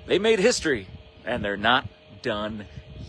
They made history, and they're not done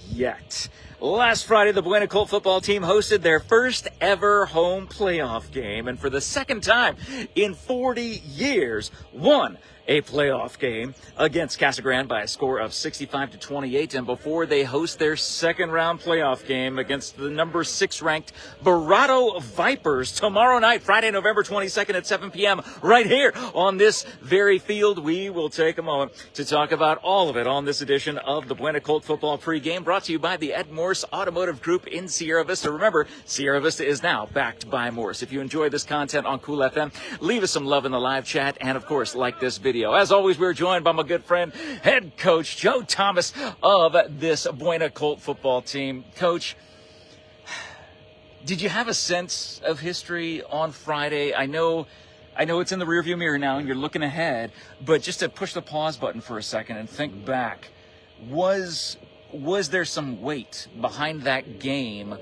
yet. Last Friday, the Buena Colt football team hosted their first ever home playoff game, and for the second time in 40 years, won a playoff game against Casa Grande by a score of 65-28. And before they host their second round playoff game against the number 6 ranked Verrado Vipers tomorrow night, Friday, November 22nd at 7 p.m. right here on this very field, we will take a moment to talk about all of it on this edition of the Buena Colt football pregame, brought to you by the Ed Morse Automotive Group in Sierra Vista. Remember, Sierra Vista is now backed by Morse. If you enjoy this content on Cool FM, leave us some love in the live chat, and of course, like this video. As always, we're joined by my good friend, head coach Joe Thomas of this Buena Colt football team. Coach, did you have a sense of history on Friday? I know it's in the rearview mirror now and you're looking ahead, but just to push the pause button for a second and think back, was there some weight behind that game,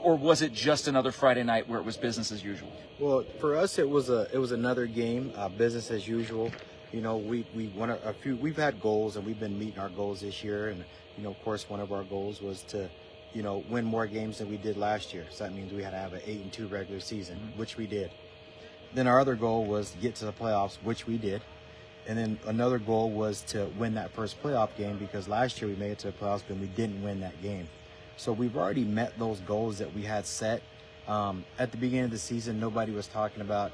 or was it just another Friday night where it was business as usual? Well, for us, it was another game, business as usual. You know, we won we've had goals, and we've been meeting our goals this year. And, you know, of course, one of our goals was to, you know, win more games than we did last year. So that means we had to have an 8-2 regular season, which we did. Then our other goal was to get to the playoffs, which we did. And then another goal was to win that first playoff game, because last year we made it to the playoffs, but we didn't win that game. So we've already met those goals that we had set. At the beginning of the season, nobody was talking about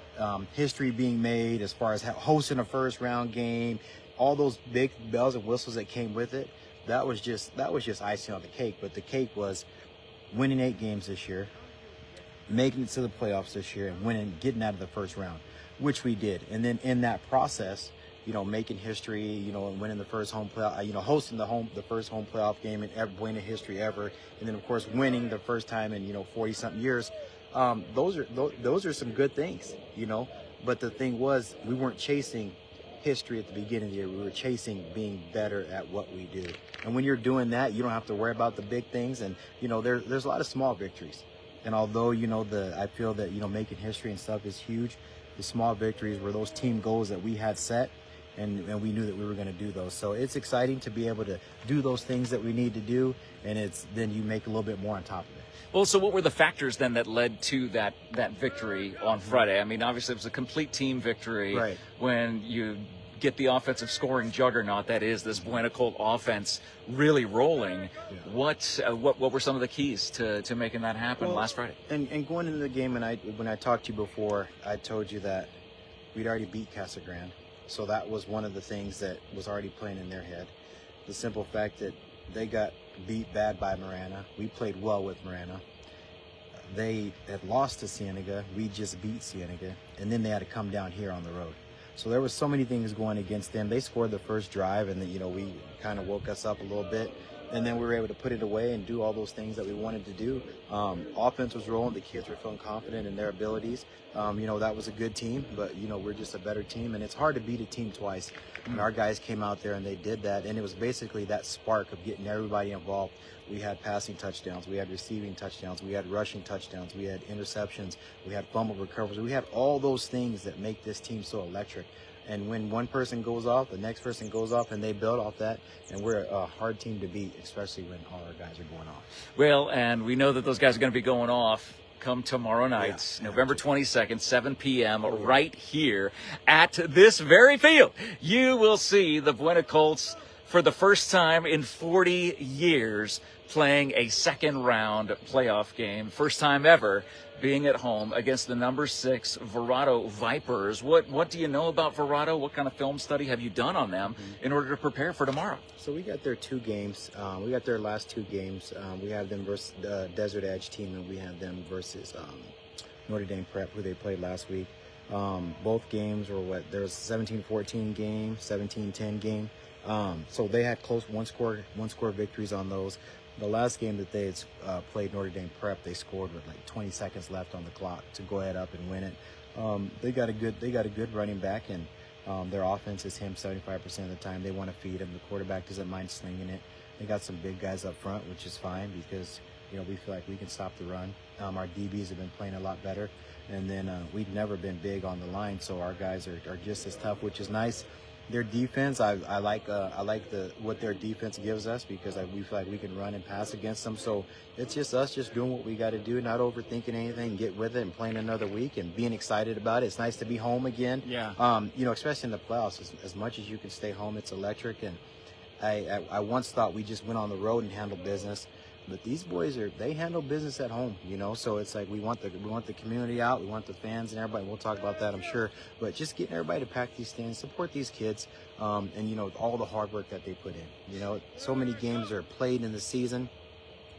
history being made as far as hosting a first round game, all those big bells and whistles that came with it. That was just icing on the cake. But the cake was winning 8 games this year, making it to the playoffs this year, and getting out of the first round, which we did. And then in that process, you know, making history, you know, and winning the first home playoff, you know, hosting the first home playoff game in Buena history ever, and then of course winning the first time in, you know, 40-something years. Those are some good things, you know. But the thing was, we weren't chasing history at the beginning of the year. We were chasing being better at what we do. And when you're doing that, you don't have to worry about the big things. And, you know, there's a lot of small victories. And although, you know, I feel that, you know, making history and stuff is huge, the small victories were those team goals that we had set. And we knew that we were going to do those. So it's exciting to be able to do those things that we need to do, and then you make a little bit more on top of it. Well, so what were the factors then that led to that victory on Friday? I mean, obviously it was a complete team victory. Right. When you get the offensive scoring juggernaut that is this Buena Colt offense really rolling. Yeah. What were some of the keys to making that happen last Friday? And going into the game, and when I talked to you before, I told you that we'd already beat Casa Grande. So that was one of the things that was already playing in their head. The simple fact that they got beat bad by Marana. We played well with Marana. They had lost to Cienega. We just beat Cienega. And then they had to come down here on the road. So there was so many things going against them. They scored the first drive, and then, you know, we kind of woke us up a little bit. And then we were able to put it away and do all those things that we wanted to do. Offense was rolling. The kids were feeling confident in their abilities. You know, that was a good team, but, you know, we're just a better team. And it's hard to beat a team twice. And our guys came out there and they did that. And it was basically that spark of getting everybody involved. We had passing touchdowns. We had receiving touchdowns. We had rushing touchdowns. We had interceptions. We had fumble recoveries. We had all those things that make this team so electric. And when one person goes off, the next person goes off, and they build off that. And we're a hard team to beat, especially when all our guys are going off. Well, and we know that those guys are going to be going off come tomorrow night, November 22nd, 7 p.m., right here at this very field. You will see the Buena Colts for the first time in 40 years playing a second-round playoff game. First time ever being at home against the number 6 Verrado Vipers. What do you know about Verrado? What kind of film study have you done on them in order to prepare for tomorrow? So we got their 2 games. We got their last 2 games. We have them versus the Desert Edge team, and we have them versus Notre Dame Prep, who they played last week. Both games were there's a 17-14 game, 17-10 game. So they had close one score victories on those. The last game that they had played Notre Dame Prep, they scored with like 20 seconds left on the clock to go ahead up and win it. They got a good running back, and their offense is him 75% of the time. They want to feed him. The quarterback doesn't mind slinging it. They got some big guys up front, which is fine because, you know, we feel like we can stop the run. Our DBs have been playing a lot better, and then we've never been big on the line, so our guys are just as tough, which is nice. Their defense, I like what their defense gives us, because we feel like we can run and pass against them. So it's just us just doing what we got to do, not overthinking anything, get with it and playing another week and being excited about it. It's nice to be home again. Yeah. Especially in the playoffs, as much as you can stay home, it's electric. And I once thought we just went on the road and handled business. But these boys they handle business at home, So it's like we want the community out, we want the fans and everybody. We'll talk about that, I'm sure. But just getting everybody to pack these stands, support these kids, and all the hard work that they put in. So many games are played in the season,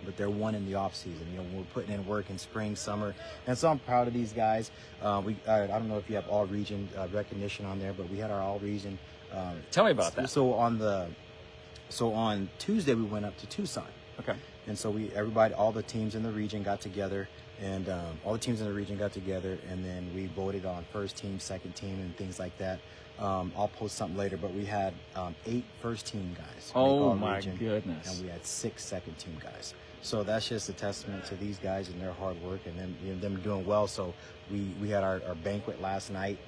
but they're won in the off season. We're putting in work in spring, summer, and so I'm proud of these guys. I don't know if you have all region recognition on there, but we had our all region. Tell me about that. So on Tuesday we went up to Tucson. Okay. And so all the teams in the region got together, and then we voted on first team, second team, and things like that. I'll post something later, but we had 8 first team guys. Oh my goodness! And we had 6 second team guys. So that's just a testament to these guys and their hard work and them doing well. So we had our banquet last night.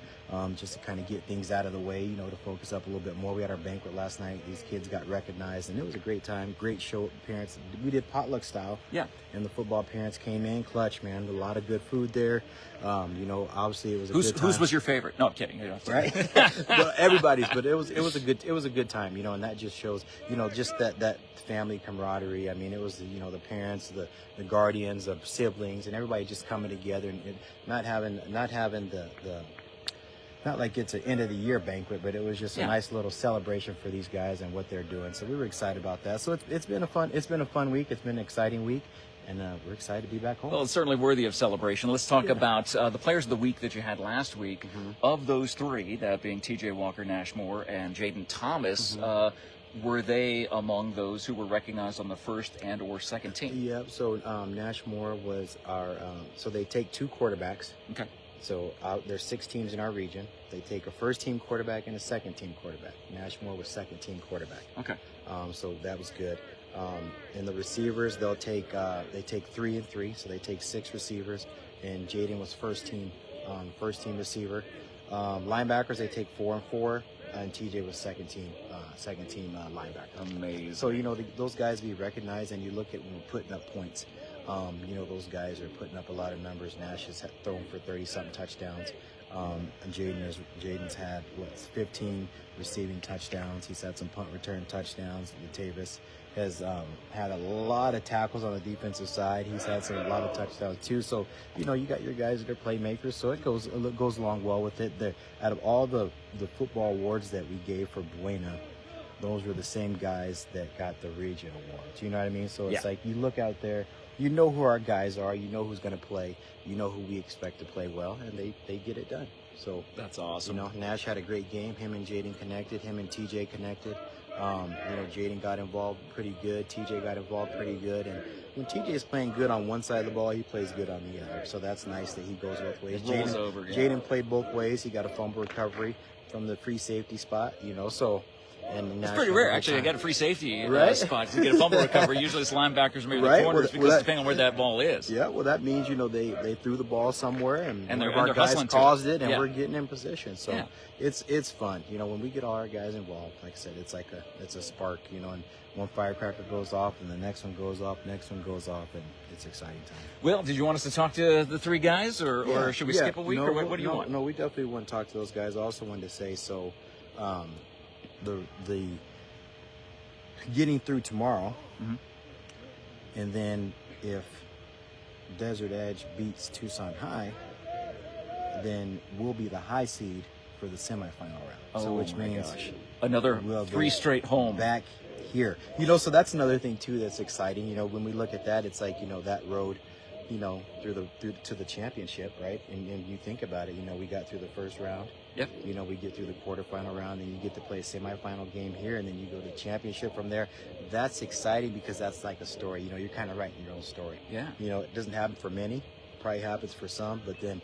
Just to kind of get things out of the way, to focus up a little bit more. We had our banquet last night. These kids got recognized, and it was a great time. Great show. Parents, we did potluck style. Yeah. And the football parents came in clutch, man. A lot of good food there. Obviously it was a good time. Whose was your favorite? No, I'm kidding. Right? Well, everybody's, but it was a good time, and that just shows, just that family camaraderie. I mean, it was the parents, the guardians, the siblings, and everybody just coming together and not having the not like it's an end of the year banquet, but it was just a nice little celebration for these guys and what they're doing. So we were excited about that. So it's been a fun week. It's been an exciting week, and we're excited to be back home. Well, it's certainly worthy of celebration. Let's talk about the players of the week that you had last week. Mm-hmm. Of those 3, that being T.J. Walker, Nash Moore, and Jaden Thomas. Mm-hmm. Were they among those who were recognized on the first and or second team? Yep. So Nash Moore was our. So they take 2 quarterbacks. Okay. So there's 6 teams in our region. They take a first team quarterback and a second team quarterback. Nash Moore was second team quarterback. Okay. So that was good. And the receivers, they take 3 and 3. So they take 6 receivers. And Jaden was first team receiver. Linebackers, they take 4 and 4. And TJ was second team linebacker. Amazing. So those guys be recognized, and you look at when we're putting up points. Those guys are putting up a lot of numbers. Nash has thrown for 30-something touchdowns. And Jaden's had 15 receiving touchdowns. He's had some punt return touchdowns. Latavis has had a lot of tackles on the defensive side. He's had a lot of touchdowns too. So you got your guys that are playmakers. So it goes along well with it. Out of all the football awards that we gave for Buena, those were the same guys that got the region awards. You know what I mean? So it's like you look out there. You know who our guys are. You know who's going to play. You know who we expect to play well, and they get it done. So that's awesome. Nash had a great game. Him and Jaden connected. Him and TJ connected. Jaden got involved pretty good. TJ got involved pretty good. And when TJ is playing good on one side of the ball, he plays good on the other. So that's nice that he goes both ways. Jaden played both ways. He got a fumble recovery from the free safety spot. So. And it's pretty rare, actually. I got a free safety spot to get a fumble recovery. Usually it's linebackers, maybe the corners, because depending on where that ball is. Yeah, well, that means they threw the ball somewhere, and one of our guys caused it, and we're getting in position. So it's fun. When we get all our guys involved, like I said, it's a spark. And one firecracker goes off, and the next one goes off, and it's exciting time. Well, did you want us to talk to the 3 guys, or should we skip a week, or what do you want? No, we definitely want to talk to those guys. I also wanted to say the getting through tomorrow, and then if Desert Edge beats Tucson High, then we'll be the high seed for the semifinal round. Which means another 3 straight home back here. So that's another thing too that's exciting. When we look at that, it's like that road, through to the championship, right? And you think about it, we got through the first round. Yep. We get through the quarterfinal round, and you get to play a semifinal game here, and then you go to championship from there. That's exciting because that's like a story. You're kind of writing your own story. Yeah. It doesn't happen for many. Probably happens for some, but then,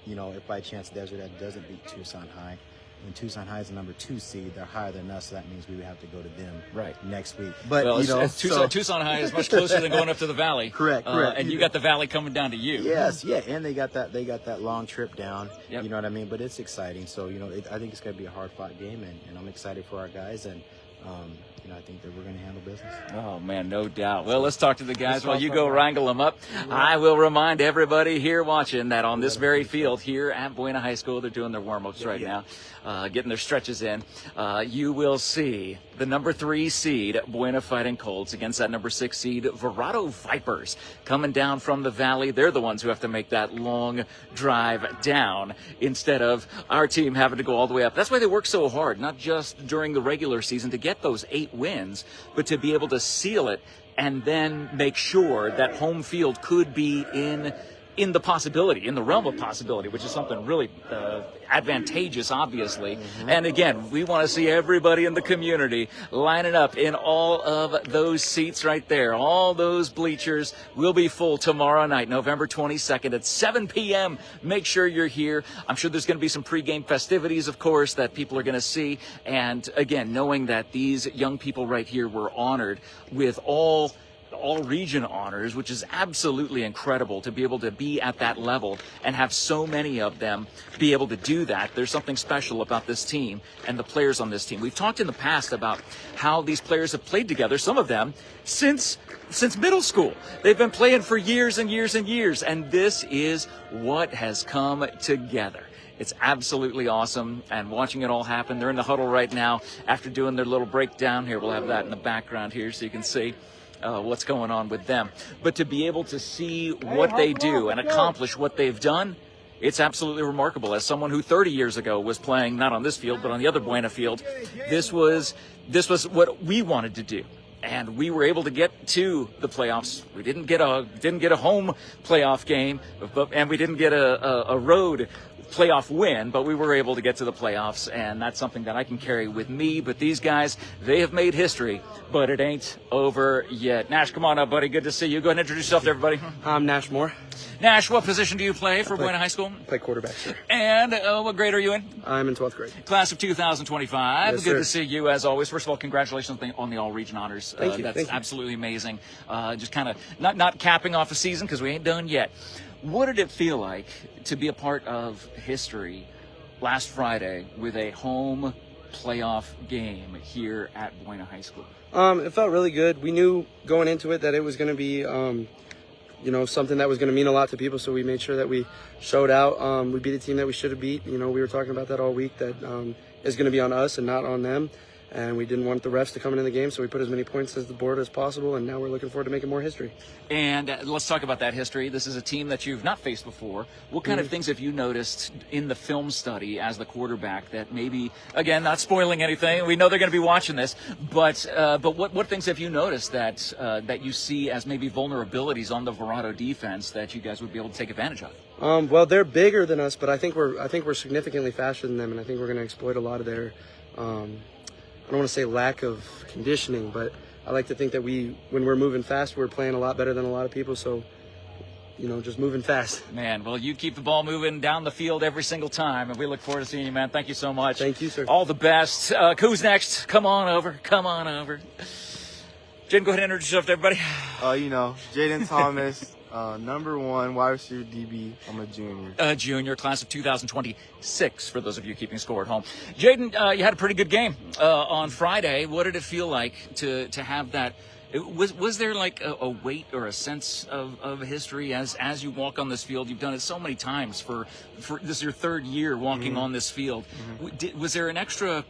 if by chance Desert Ed doesn't beat Tucson High, and Tucson High is the number 2 seed. They're higher than us, so that means we would have to go to them next week. But Tucson High is much closer than going up to the Valley. Correct. And you got the Valley coming down to you. Yes, yeah, and they got that long trip down. Yep. You know what I mean? But it's exciting. So I think it's going to be a hard-fought game, and I'm excited for our guys, and I think that we're going to handle business. Oh, man, no doubt. Well, let's talk to the guys while you go wrangle them up. I will remind everybody here watching that on this very field here at Buena High School, they're doing their warm-ups right now, getting their stretches in. You will see the number 3 seed, Buena Fighting Colts, against that number 6 seed, Verrado Vipers, coming down from the Valley. They're the ones who have to make that long drive down instead of our team having to go all the way up. That's why they work so hard, not just during the regular season to get those 8 wins, but to be able to seal it and then make sure that home field could be in the possibility, in the realm of possibility, which is something really advantageous, obviously. And again, we want to see everybody in the community lining up in all of those seats right there. All those bleachers will be full tomorrow night, November 22nd at 7 p.m. Make sure you're here. I'm sure there's going to be some pregame festivities, of course, that people are going to see. And again, knowing that these young people right here were honored with all region honors, which is absolutely incredible to be able to be at that level and have so many of them be able to do that. There's something special about this team and the players on this team. We've talked in the past about how these players have played together, some of them since middle school. They've been playing for years and years and years, and this is what has come together. It's absolutely awesome, and watching it all happen. They're in the huddle right now after doing their little breakdown here. We'll have that in the background here so you can see what's going on with them. But to be able to see what they do and accomplish what they've done, it's absolutely remarkable. As someone who 30 years ago was playing, not on this field, but on the other Buena field, this was what we wanted to do. And we were able to get to the playoffs. We didn't get a home playoff game, and we didn't get a road playoff win, but we were able to get to the playoffs, and that's something that I can carry with me. But these guys, they have made history, but it ain't over yet. Nash, come on up, buddy. Good to see you. Go ahead and introduce yourself to everybody. I'm Nash Moore. Nash, what position do you play for Buena High School? Play quarterback, sir. And what grade are you in? I'm in 12th grade. Class of 2025. Yes, Good sir. to see you, as always. First of all, congratulations on the all-region honors. Thank you. That's Thank you. absolutely amazing. Just kind of not capping off a season because we ain't done yet. What did it feel like to be a part of history last Friday with a home playoff game here at Buena High School? It felt really good. We knew going into it that it was going to be, something that was going to mean a lot to people. So we made sure that we showed out. We beat a team that we should have beat. We were talking about that all week, that is going to be on us and not on them. And we didn't want the refs to come in the game, so we put as many points as the board as possible, and now we're looking forward to making more history. And let's talk about that history. This is a team that you've not faced before. What kind of things have you noticed in the film study as the quarterback that maybe, again, not spoiling anything, we know they're going to be watching this, but what things have you noticed that you see as maybe vulnerabilities on the Verrado defense that you guys would be able to take advantage of? Well, they're bigger than us, but I think we're significantly faster than them, and I think we're going to exploit a lot of their I don't want to say lack of conditioning, but I like to think that when we're moving fast, we're playing a lot better than a lot of people. So, just moving fast. Man, well, you keep the ball moving down the field every single time, and we look forward to seeing you, man. Thank you so much. Thank you, sir. All the best. Who's next? Come on over. Come on over. Jaden, go ahead and introduce yourself to everybody. Jaden Thomas. Number 1 wide receiver DB. I'm a junior. Junior, class of 2026, for those of you keeping score at home. Jaden, you had a pretty good game on Friday. What did it feel like to have that? Was there like a weight or a sense of history as you walk on this field? You've done it so many times for this is your 3rd year walking on this field. Was there an extra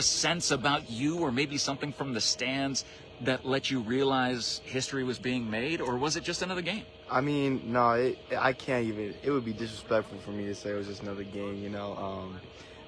sense about you, or maybe something from the stands that let you realize history was being made, or was it just another game? I mean, no, I can't even. It would be disrespectful for me to say it was just another game.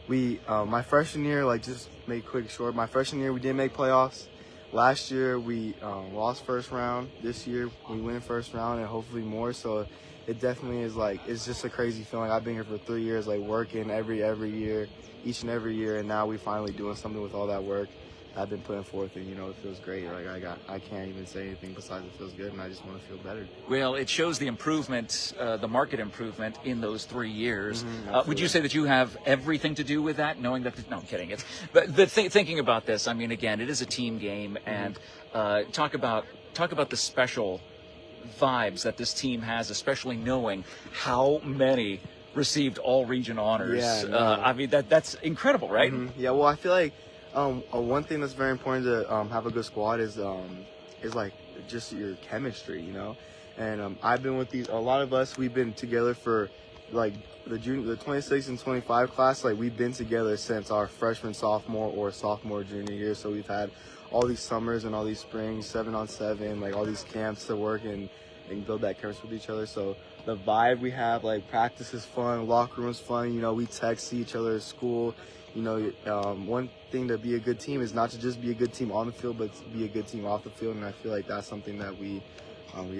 My freshman year, just make quick short. My freshman year, we didn't make playoffs. Last year, we lost first round. This year, we win first round and hopefully more. So it definitely is it's just a crazy feeling. I've been here for 3 years, working every year, each and every year, and now we finally doing something with all that work. I've been putting forth, and it feels great. Like I can't even say anything besides it feels good, and I just want to feel better. Well, it shows the improvement, the market improvement in those 3 years. Would you say that you have everything to do with that, knowing that? No, I'm kidding. Thinking about this. I mean, again, it is a team game, and talk about the special vibes that this team has, especially knowing how many received all-region honors. Yeah, no. I mean, that's incredible, right? Yeah. Well, I feel like one thing that's very important to have a good squad is like just your chemistry, And I've been with a lot of us. We've been together for like the 26 and 25 class. Like we've been together since our freshman, sophomore, or sophomore, junior year. So we've had all these summers and all these springs, 7-on-7, like all these camps to work and build that chemistry with each other. So the vibe we have, like practice is fun, locker room is fun. We text each other at school. One thing to be a good team is not to just be a good team on the field, but to be a good team off the field. And I feel like that's something that we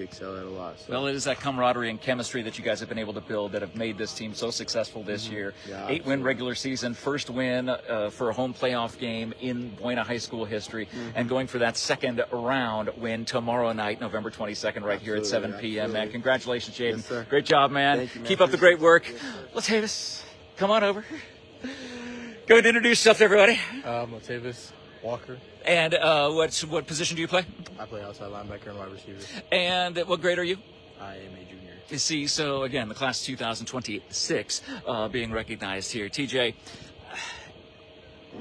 excel at a lot. So. Well, it is that camaraderie and chemistry that you guys have been able to build that have made this team so successful this year. Yeah, 8-win regular season, first win for a home playoff game in Buena High School history, and going for that second round win tomorrow night, November 22nd, right here at 7 p.m. Man, congratulations, Jaden. Yes, sir. Great job, man. Thank you, man. Keep up the great work. Latavius, come on over. Go ahead and introduce yourself to everybody. Latavius Walker. And what position do you play? I play outside linebacker and wide receiver. And what grade are you? I am a junior. You see, so again, the class 2026 being recognized here. TJ,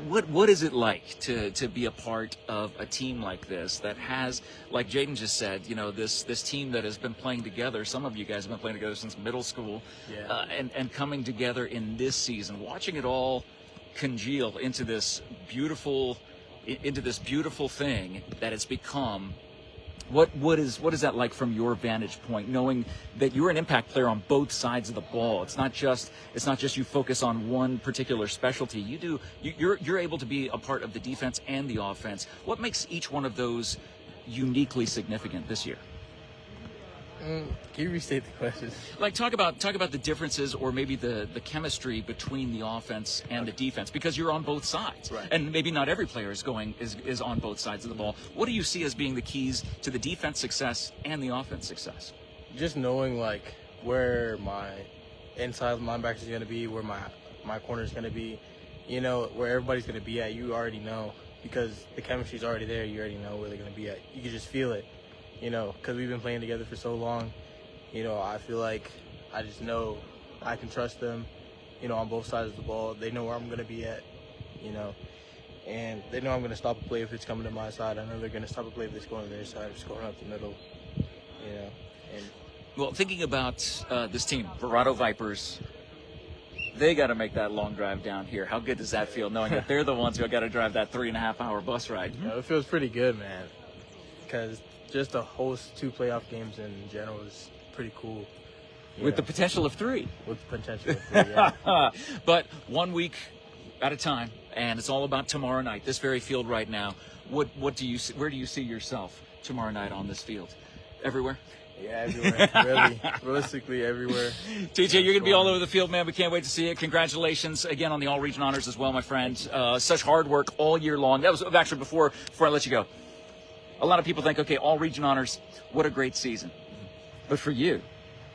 what is it like to be a part of a team like this that has, like Jaden just said, this team that has been playing together? Some of you guys have been playing together since middle school, and coming together in this season, watching it all congeal into this beautiful thing that it's become. What is that like from your vantage point, knowing that you're an impact player on both sides of the ball? It's not just you focus on one particular specialty. You're able to be a part of the defense and the offense. What makes each one of those uniquely significant this year? Can you restate the question? Like talk about the differences, or maybe the chemistry between the offense and the defense, because you're on both sides, right. And maybe not every player is on both sides of the ball. What do you see as being the keys to the defense success and the offense success? Just knowing like where my inside linebacker is going to be, where my corner is going to be, where everybody's going to be at. You already know, because the chemistry's already there. You already know where they're going to be at. You can just feel it. Because we've been playing together for so long, I feel like I just know I can trust them, on both sides of the ball. They know where I'm going to be at, and they know I'm going to stop a play if it's coming to my side. I know they're going to stop a play if it's going to their side, just going up the middle, And Well, thinking about this team, Verrado Vipers, they got to make that long drive down here. How good does that feel, knowing that they're the ones who got to drive that 3.5-hour bus ride? it feels pretty good, man, because just to host 2 playoff games in general is pretty cool. With the potential of 3. With the potential of 3, yeah. But 1 week at a time, and it's all about tomorrow night, this very field right now. What do you see, where do you see yourself tomorrow night on this field? Everywhere? Yeah, everywhere. Really, realistically, everywhere. TJ, you're going to be all over the field, man. We can't wait to see it. Congratulations again on the all-region honors as well, my friend. Such hard work all year long. That was actually before I let you go. A lot of people think, okay, all-region honors, what a great season. But for you,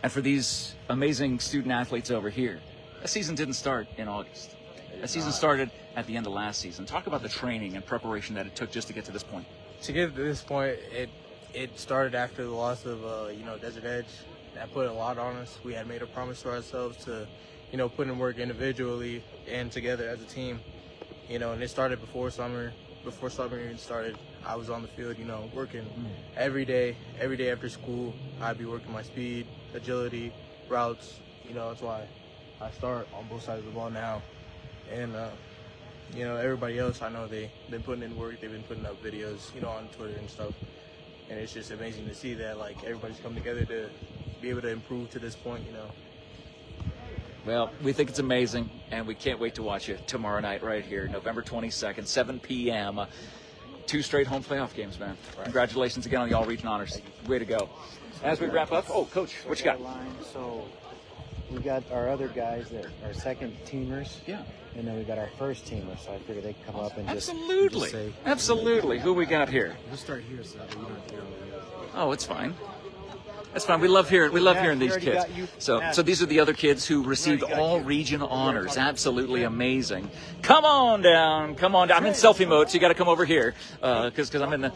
and for these amazing student athletes over here, that season didn't start in August. That season started at the end of last season. Talk about the training and preparation that it took just to get to this point. To get to this point, it started after the loss of Desert Edge. That put a lot on us. We had made a promise to ourselves to put in work individually and together as a team. And it started before summer. Before summer even started, I was on the field, working every day after school. I'd be working my speed, agility, routes. That's why I start on both sides of the ball now. And everybody else, I know they've been putting in work. They've been putting up videos, on Twitter and stuff. And it's just amazing to see that everybody's come together to be able to improve to this point. Well, we think it's amazing, and we can't wait to watch you tomorrow night right here, November 22nd, 7 p.m. 2 straight home playoff games, man. Right. Congratulations again on the all-region honors. Way to go. As we wrap up, Coach, what you got? So we got our other guys that are second teamers. Yeah. And then we got our first teamer, so I figured they'd come up and Absolutely. just say. Absolutely. Who we got here? We'll start here, so that we don't have to hear all Oh, it's fine. That's fine. We love hearing these kids. So these are the other kids who received all region honors. Absolutely amazing. Come on down. I'm in selfie mode, so you got to come over here because I'm in the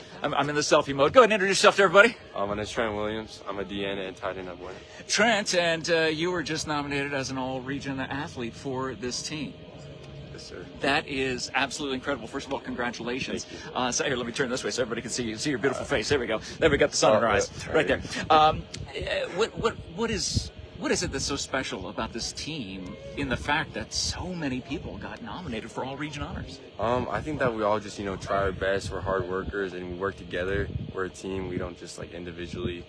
selfie mode. Go ahead and introduce yourself to everybody. My name's Trent Williams. I'm a DN and tight end at Buena. Trent, and you were just nominated as an all-region athlete for this team. Yes, sir. That is absolutely incredible. First of all, congratulations. So here, let me turn this way so everybody can see you. See your beautiful face. There we go. There we got the sun in our eyes. Right there. What is it that's so special about this team in the fact that so many people got nominated for all region honors? I think that we all just, try our best. We're hard workers and we work together. We're a team. We don't just individually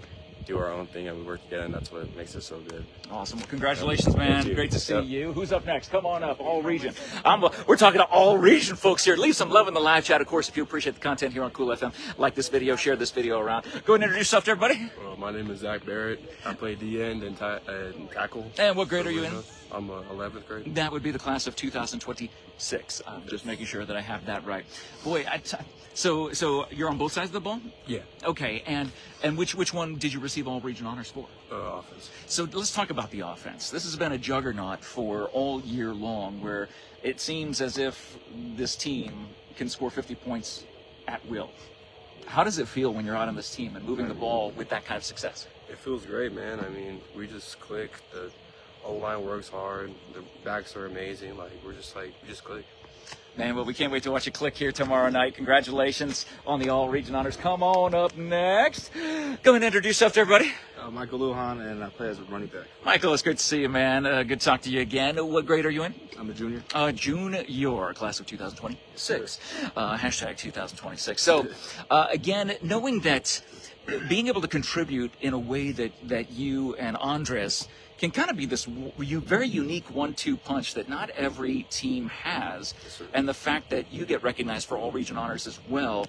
do our own thing, and we work together, and that's what makes us so good. Awesome. Well, congratulations, man. Great to see you. Who's up next? Come on up, all region. We're talking to all region folks here. Leave some love in the live chat. Of course, if you appreciate the content here on Cool FM, like this video, share this video around. Go ahead and introduce yourself to everybody. My name is Zach Barrett. I play D-end and tackle. And what grade are you in? I'm 11th grade. That would be the class of 2026. I'm just making sure that I have that right. Boy, so you're on both sides of the ball? Yeah. Okay, and which one did you receive all region honors for? Offense. So let's talk about the offense. This has been a juggernaut for all year long, where it seems as if this team can score 50 points at will. How does it feel when you're out on this team and moving the ball with that kind of success? It feels great, man. I mean, we just click. The O-line works hard. The backs are amazing. We just click. Man, well, we can't wait to watch you click here tomorrow night. Congratulations on the all-region honors. Come on up next. Go ahead and introduce yourself to everybody. Michael Lujan, and I play as a running back. Michael, it's great to see you, man. Good to talk to you again. What grade are you in? I'm a junior. Junior, class of 2026. Hashtag 2026. So, again, knowing that being able to contribute in a way that you and Andres can kind of be this very unique 1-2 punch that not every team has, and the fact that you get recognized for all region honors as well,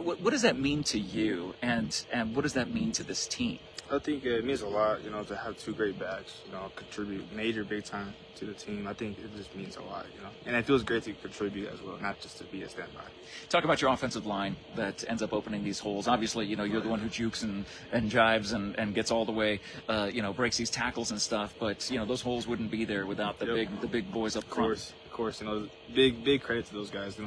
what does that mean to you, and what does that mean to this team? I think it means a lot, to have two great backs, contribute major big time to the team. I think it just means a lot, and it feels great to contribute as well, not just to be a standby. Talk about your offensive line that ends up opening these holes. Obviously, you're the one who jukes and jives and gets all the way, breaks these tackles and stuff. But those holes wouldn't be there without the big boys up front. Of course, big credit to those guys.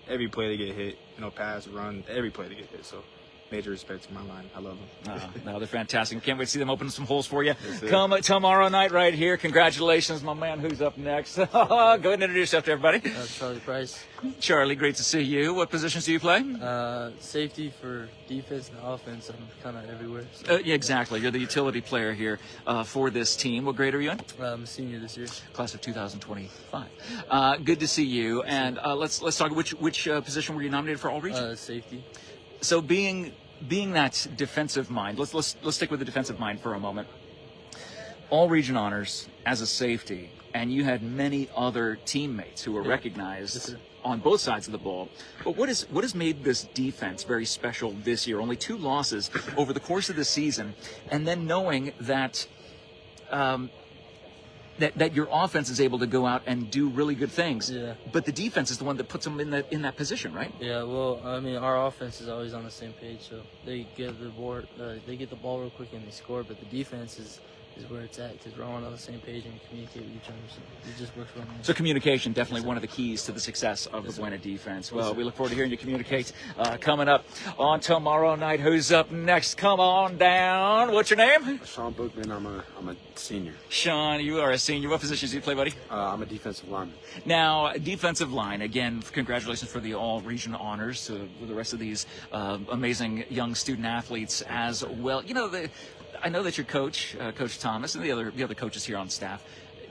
Every play they get hit, pass, run, every play they get hit. So major respect to my line. I love them. No, they're fantastic. Can't wait to see them open some holes for you. Come tomorrow night right here. Congratulations, my man. Who's up next? Go ahead and introduce yourself to everybody. Charlie Price. Charlie, great to see you. What positions do you play? Safety for defense and offense. I'm kind of everywhere. So. Yeah, exactly. You're the utility player here for this team. What grade are you in? I'm a senior this year. Class of 2025. Good to see you. And let's talk. Which position were you nominated for all region? Safety. So being that defensive mind, let's stick with the defensive mind for a moment. All region honors as a safety, and you had many other teammates who were recognized on both sides of the ball. But what has made this defense very special this year? Only 2 losses over the course of the season, and then knowing that that your offense is able to go out and do really good things. Yeah. But the defense is the one that puts them in that position, right? Yeah. Well, I mean, our offense is always on the same page, so they get the ball real quick and they score. But the defense is where it's at, because we're all on the same page and we communicate with each other. So it just works well. So communication, definitely one of the keys to the success of the Buena defense. Well, we look forward to hearing you communicate. Coming up on tomorrow night, who's up next? Come on down. What's your name? Sean Bookman. I'm a senior. Sean, you are a senior. What positions do you play, buddy? I'm a defensive lineman. Now, defensive line, again, congratulations for the all-region honors to the rest of these amazing young student athletes as well. I know that your coach, Coach Thomas, and the other coaches here on staff,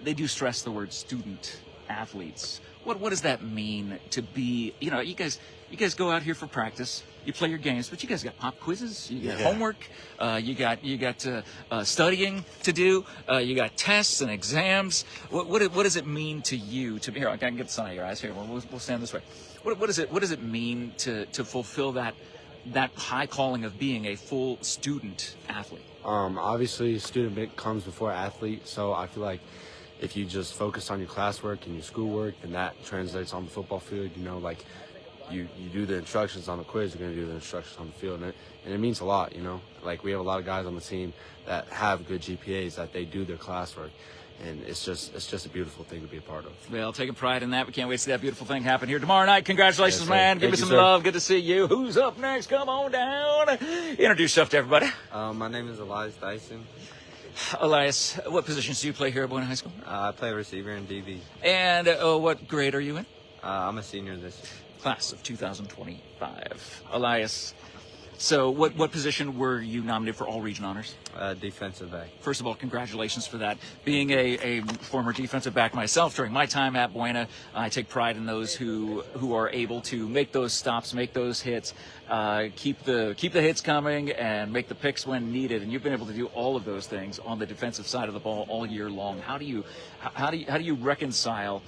they do stress the word student athletes. What does that mean to be? You guys go out here for practice, you play your games, but you guys got pop quizzes, you got homework, you got studying to do, you got tests and exams. What does it mean to you to be here? I can get the sun out of your eyes here. We'll stand this way. What does it mean to fulfill that that high calling of being a full student athlete? Obviously, student comes before athlete, so I feel like if you just focus on your classwork and your schoolwork, then that translates on the football field. You know, like you do the instructions on the quiz, you're going to do the instructions on the field, and it means a lot, you know. Like we have a lot of guys on the team that have good GPAs, that they do their classwork. And it's just a beautiful thing to be a part of. Well, taking pride in that. We can't wait to see that beautiful thing happen here tomorrow night. Congratulations, Yes, man. Give Thank me you, some sir. love. Good to see you. Who's up next? Come on down. Introduce yourself to everybody. My name is Elias Dyson. Elias, what positions do you play here at Buena High School? I play receiver in DB. And what grade are you in? I'm a senior this year. Class of 2025. Elias, so what position were you nominated for All-Region Honors? Defensive back. First of all, congratulations for that. Being a former defensive back myself during my time at Buena, I take pride in those who are able to make those stops, make those hits, keep the hits coming, and make the picks when needed. And you've been able to do all of those things on the defensive side of the ball all year long. How do you reconcile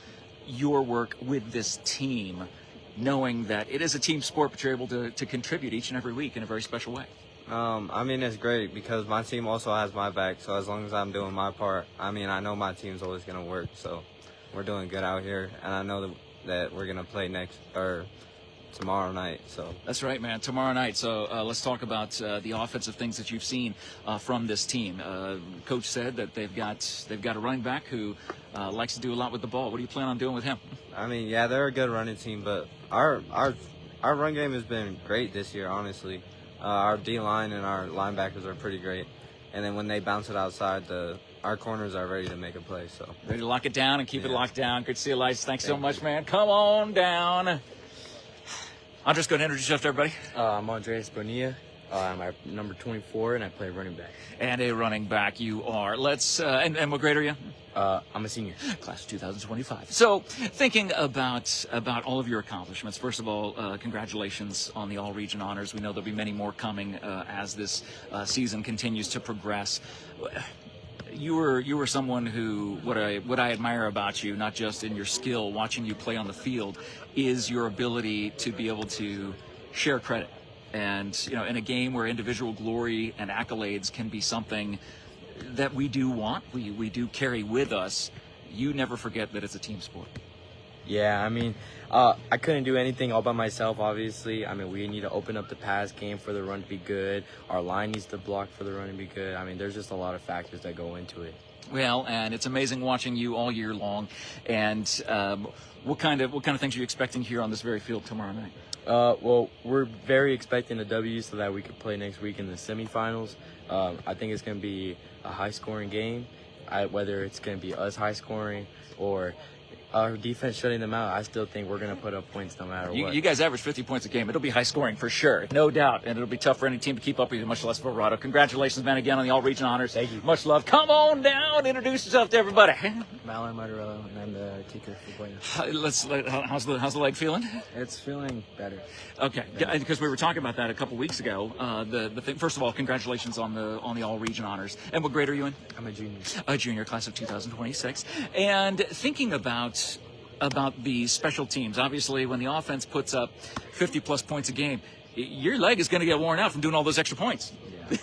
your work with this team, knowing that it is a team sport, but you're able to contribute each and every week in a very special way? I mean, it's great because my team also has my back. So as long as I'm doing my part, I mean, I know my team's always going to work. So we're doing good out here. And I know that we're going to play tomorrow night. So that's right, man. Tomorrow night. So let's talk about the offensive things that you've seen from this team. Coach said that they've got a running back who likes to do a lot with the ball. What do you plan on doing with him? I mean, yeah, they're a good running team, but our run game has been great this year, honestly. Our D-line and our linebackers are pretty great. And then when they bounce it outside, our corners are ready to make a play. So ready to lock it down and keep it locked down. Good to see you, Elias. Thanks so much, man. Come on down. I'm just going to introduce yourself to everybody. I'm Andres Bonilla. I'm number 24, and I play running back. And a running back you are. Let's and what grade are you? I'm a senior. Class of 2025. So thinking about all of your accomplishments, first of all, congratulations on the All-Region Honors. We know there'll be many more coming as this season continues to progress. You were someone who, what I admire about you, not just in your skill, watching you play on the field, is your ability to be able to share credit. And, you know, in a game where individual glory and accolades can be something that we do want, we do carry with us, you never forget that it's a team sport. Yeah, I mean, I couldn't do anything all by myself, obviously. I mean, we need to open up the pass game for the run to be good. Our line needs to block for the run to be good. I mean, there's just a lot of factors that go into it. Well, and it's amazing watching you all year long. And what kind of things are you expecting here on this very field tomorrow night? Well, we're very expecting a W so that we could play next week in the semifinals. I think it's going to be a high-scoring game. Whether it's going to be us high-scoring or our defense shutting them out, I still think we're going to put up points no matter what. You guys average 50 points a game. It'll be high-scoring for sure, no doubt. And it'll be tough for any team to keep up with you, much less Verrado. Congratulations, man, again on the All-Region Honors. Thank you. Much love. Come on down. Introduce yourself to everybody. Malin Martorello, and I'm the kicker for Buena. How's the leg feeling? It's feeling better. Okay, because we were talking about that a couple weeks ago. The thing, first of all, congratulations on the All-Region Honors. And what grade are you in? I'm a junior. A junior, class of 2026. And thinking about the special teams, obviously when the offense puts up 50-plus points a game, your leg is going to get worn out from doing all those extra points.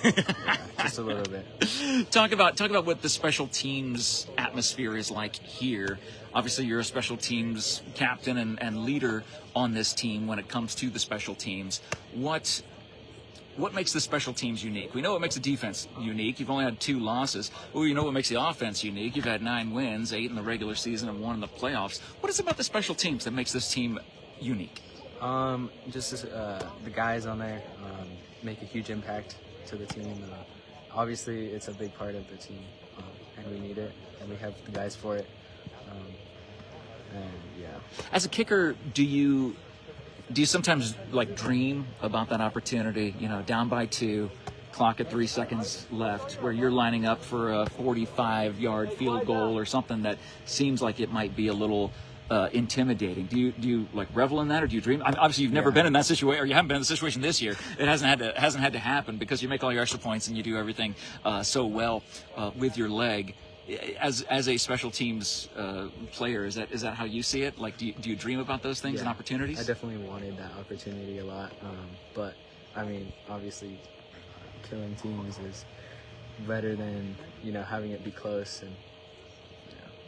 Yeah, just a little bit. Talk about what the special teams atmosphere is like here. Obviously, you're a special teams captain and leader on this team when it comes to the special teams. What makes the special teams unique? We know what makes the defense unique. You've only had 2 losses. Well, you know what makes the offense unique. You've had 9 wins, 8 in the regular season and 1 in the playoffs. What is it about the special teams that makes this team unique? Just the guys on there make a huge impact to the team. Obviously, it's a big part of the team, and we need it, and we have the guys for it. And yeah. As a kicker, do you sometimes like dream about that opportunity? You know, down by 2, clock at 3 seconds left, where you're lining up for a 45-yard field goal or something that seems like it might be a little intimidating. Do you like revel in that, or do you dream? I mean, obviously, you've never been in that situation, or you haven't been in the situation this year. It hasn't had to happen because you make all your extra points and you do everything so well with your leg. As a special teams player, is that how you see it? Like, do you dream about those things and opportunities? I definitely wanted that opportunity a lot, but I mean, obviously, killing teams is better than having it be close and.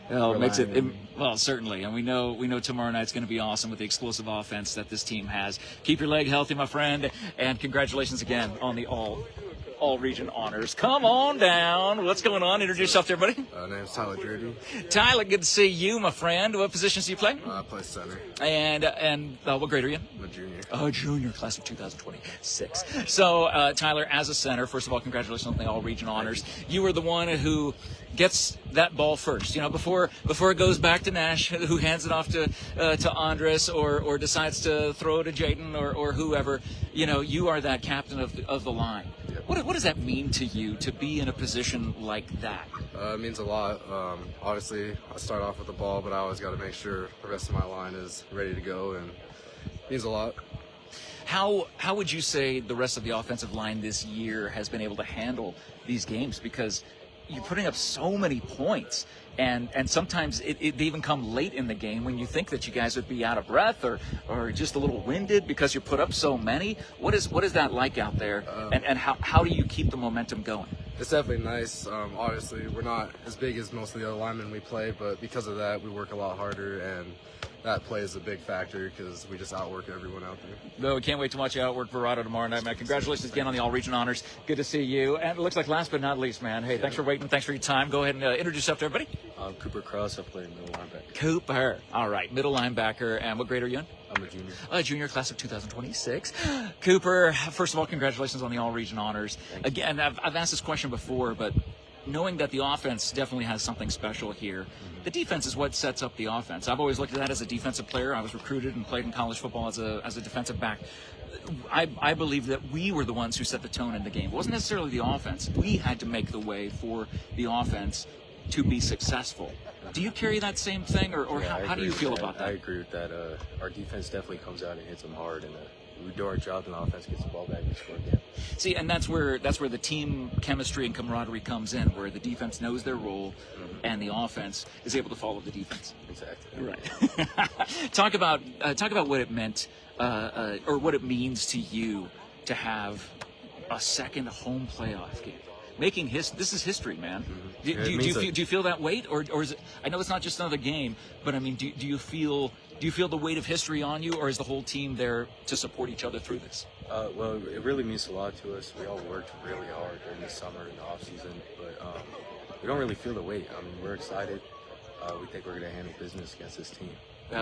Well, it makes it well, certainly, and we know tomorrow night's going to be awesome with the explosive offense that this team has. Keep your leg healthy, my friend, and congratulations again on the all region honors. Come on down. What's going on? Introduce yourself to everybody. Name's Tyler Drudy. Tyler, good to see you, my friend. What positions do you play? I play center. And what grade are you in? I'm a junior. Oh, junior, class of 2026. So, Tyler, as a center, first of all, congratulations on the all-region honors. You were the one who gets that ball first. Before it goes back to Nash, who hands it off to Andres or decides to throw it to Jayden or whoever. You are that captain of the line. Yep. What does that mean to you to be in a position like that? It means a lot. Obviously, I start off with the ball, but I always got to make sure the rest of my line is ready to go, and it means a lot. How would you say the rest of the offensive line this year has been able to handle these games? Because you're putting up so many points, and sometimes they even come late in the game when you think that you guys would be out of breath or just a little winded because you put up so many. What is that like out there, and how do you keep the momentum going? It's definitely nice. Obviously, we're not as big as most of the other linemen we play, but because of that, we work a lot harder, and that plays a big factor because we just outwork everyone out there. No, we can't wait to watch you outwork Verrado tomorrow night, man. Congratulations again on the all-region honors. Good to see you. And it looks like last but not least, man. Hey, thanks for waiting. Thanks for your time. Go ahead and introduce yourself to everybody. I'm Cooper Cross. I play middle linebacker. Cooper. All right, middle linebacker. And what grade are you in? I'm a junior. Junior, class of 2026. Cooper, first of all, congratulations on the all-region honors. Again, I've asked this question before, but knowing that the offense definitely has something special here, the defense is what sets up the offense. I've always looked at that as a defensive player. I was recruited and played in college football as a defensive back. I believe that we were the ones who set the tone in the game. It wasn't necessarily the offense. We had to make the way for the offense to be successful. Do you carry that same thing, or how do you feel about that? I agree with that. Our defense definitely comes out and hits them hard, and we do our job, and the offense gets the ball back and score again. See, and that's where the team chemistry and camaraderie comes in, where the defense knows their role, and the offense is able to follow the defense. Exactly. Right. Talk about what it meant, or what it means to you to have a second home playoff game. This is history, man. Do you feel that weight, or is it? I know it's not just another game, but I mean, do you feel the weight of history on you, or is the whole team there to support each other through this? Well, it really means a lot to us. We all worked really hard during the summer and the off season, but we don't really feel the weight. I mean, we're excited. We think we're going to handle business against this team.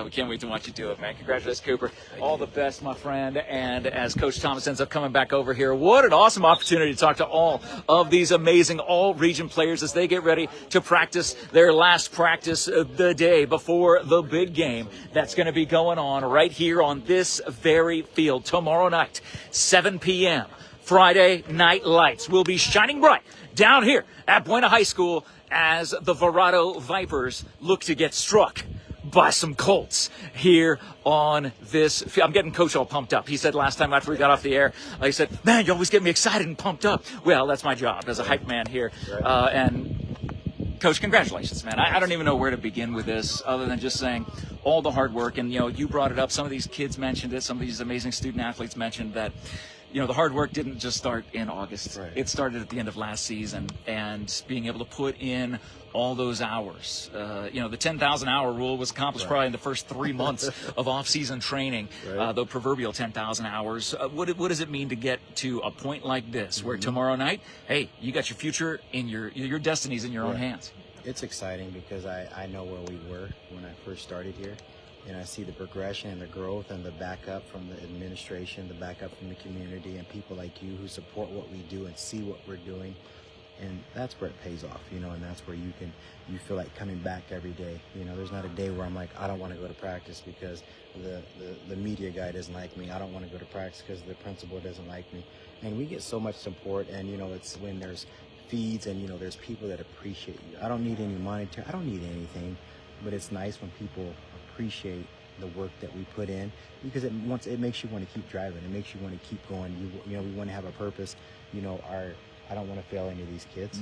We can't wait to watch you do it, man. Congratulations, Cooper. All the best, my friend. And as Coach Thomas ends up coming back over here, what an awesome opportunity to talk to all of these amazing all-region players as they get ready to practice their last practice of the day before the big game that's going to be going on right here on this very field tomorrow night, 7 p.m. Friday Night Lights will be shining bright down here at Buena High School as the Verrado Vipers look to get struck by some Colts here on this. I'm getting Coach all pumped up. He said last time after we got off the air, he said, man, you always get me excited and pumped up. Well, that's my job as a hype man here. And Coach, congratulations, man. I don't even know where to begin with this other than just saying all the hard work. And, you brought it up. Some of these kids mentioned it. Some of these amazing student athletes mentioned that, the hard work didn't just start in August. Right. It started at the end of last season, and being able to put in all those hours. The 10,000 hour rule was accomplished probably in the first 3 months of off-season training, the proverbial 10,000 hours. What does it mean to get to a point like this where tomorrow night, hey, you got your future in your destiny's in your own hands? It's exciting because I know where we were when I first started here. And I see the progression and the growth and the backup from the administration, the backup from the community, and people like you who support what we do and see what we're doing. And that's where it pays off, and that's where you feel like coming back every day. There's not a day where I'm like, I don't want to go to practice because the media guy doesn't like me. I don't want to go to practice because the principal doesn't like me. And we get so much support, and, it's when there's feeds and, there's people that appreciate you. I don't need any monetary, I don't need anything, but it's nice when people appreciate the work that we put in, because it makes you want to keep driving. It makes you want to keep going. We want to have a purpose. I don't want to fail any of these kids.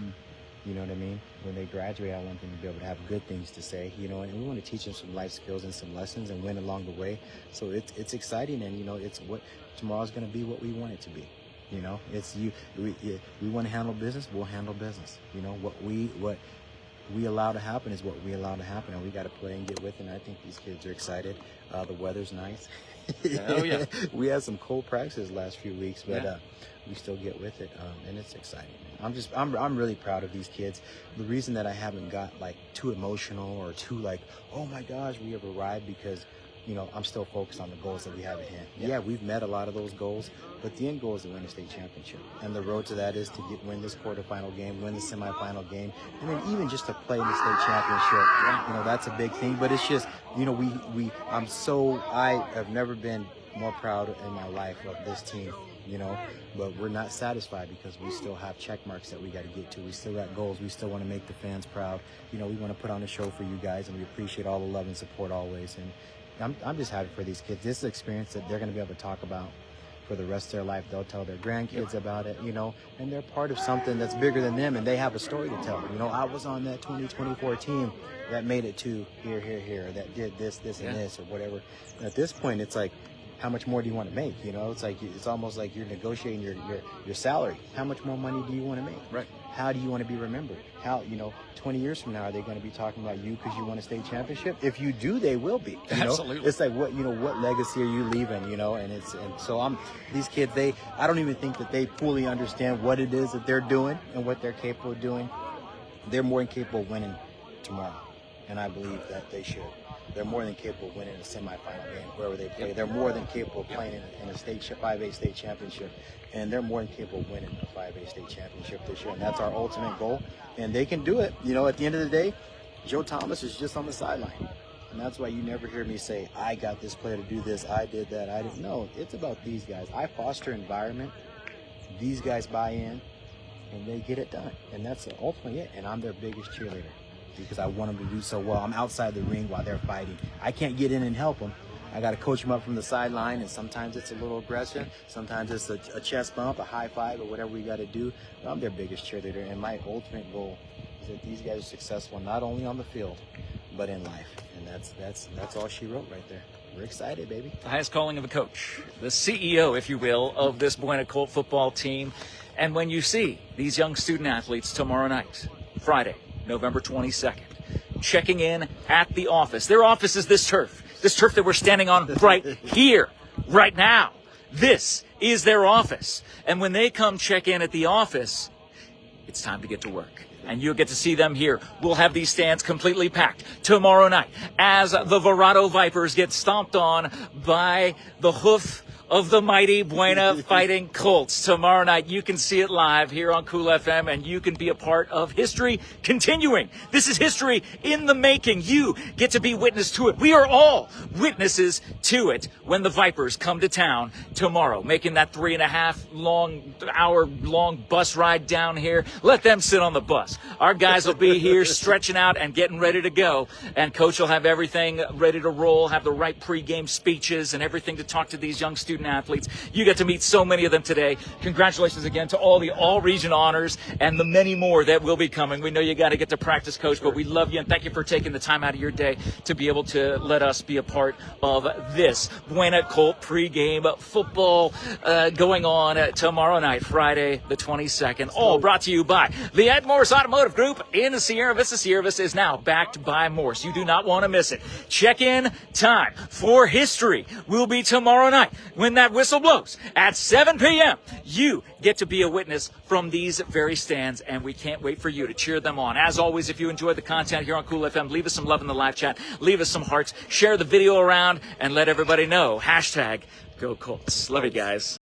You know what I mean? When they graduate, I want them to be able to have good things to say, you know, and we want to teach them some life skills and some lessons and win along the way. So it's exciting, and, you know, it's what tomorrow's going to be what we want it to be. You know, we want to handle business, we'll handle business. You know, what we allow to happen is what we allow to happen, and we got to play and get with it. And I think these kids are excited. The weather's nice. Oh yeah. We had some cold practices last few weeks, but Yeah. we still get with it, and it's exciting. I'm really proud of these kids. The reason that I haven't got like too emotional or too like, oh my gosh, we have arrived, because, you know, I'm still focused on the goals that we have at hand. Yeah, we've met a lot of those goals, but the end goal is to win a state championship. And the road to that is to win this quarterfinal game, win the semifinal game, and then even just to play in the state championship. You know, that's a big thing. But it's just, you know, I have never been more proud in my life of this team, you know, but we're not satisfied, because we still have check marks that we got to get to. We still got goals. We still want to make the fans proud. You know, we want to put on a show for you guys, and we appreciate all the love and support always. And I'm just happy for these kids. This is an experience that they're going to be able to talk about for the rest of their life. They'll tell their grandkids about it, you know, and they're part of something that's bigger than them, and they have a story to tell. You know, I was on that 2024 team that made it to here, that did this, and this, or whatever. And at this point, it's like, how much more do you want to make? You know, it's like, it's almost like you're negotiating your salary. How much more money do you want to make? Right. How do you want to be remembered? How, you know, 20 years from now, are they going to be talking about you because you won a state championship? If you do, they will be. You know? Absolutely. It's like, what legacy are you leaving? You know, and so these kids, I don't even think that they fully understand what it is that they're doing and what they're capable of doing. They're more than capable of winning tomorrow, and I believe that they should. They're more than capable of winning a semifinal game wherever they play. They're more than capable of playing in a 5A state championship, and they're more than capable of winning a 5A state championship this year. And that's our ultimate goal, and they can do it. You know, at the end of the day, Joe Thomas is just on the sideline, and that's why you never hear me say, I got this player to do this, I did that, I didn't. No, it's about these guys. I foster environment. These guys buy in, and they get it done, and that's ultimately it. And I'm their biggest cheerleader, because I want them to do so well. I'm outside the ring while they're fighting. I can't get in and help them. I got to coach them up from the sideline, and sometimes it's a little aggression. Sometimes it's a chest bump, a high five, or whatever we got to do. But I'm their biggest cheerleader, and my ultimate goal is that these guys are successful not only on the field, but in life. And that's all she wrote right there. We're excited, baby. The highest calling of a coach, the CEO, if you will, of this Buena Colt football team. And when you see these young student athletes tomorrow night, Friday, November 22nd, checking in at the office. Their office is this turf that we're standing on right here, right now. This is their office. And when they come check in at the office, it's time to get to work. And you'll get to see them here. We'll have these stands completely packed tomorrow night as the Verrado Vipers get stomped on by the hoof of the mighty Buena Fighting Colts. Tomorrow night, you can see it live here on Cool FM, and you can be a part of history continuing. This is history in the making. You get to be witness to it. We are all witnesses to it when the Vipers come to town tomorrow, making that 3.5 hour long bus ride down here. Let them sit on the bus. Our guys will be here stretching out and getting ready to go, and Coach will have everything ready to roll, have the right pregame speeches and everything to talk to these young student athletes. You get to meet so many of them today. Congratulations again to all the all-region honors and the many more that will be coming. We know you got to get to practice, Coach, but we love you, and thank you for taking the time out of your day to be able to let us be a part of this Buena Colt pregame football going on tomorrow night, Friday the 22nd. All brought to you by the Ed Morse Automotive Group in Sierra Vista. Sierra Vista is now backed by Morse. You do not want to miss it. Check-in time for history will be tomorrow night when that whistle blows at 7 p.m. You get to be a witness from these very stands, and we can't wait for you to cheer them on. As always, if you enjoyed the content here on Cool FM, leave us some love in the live chat, leave us some hearts, share the video around, and let everybody know. #GoColts. Love you guys.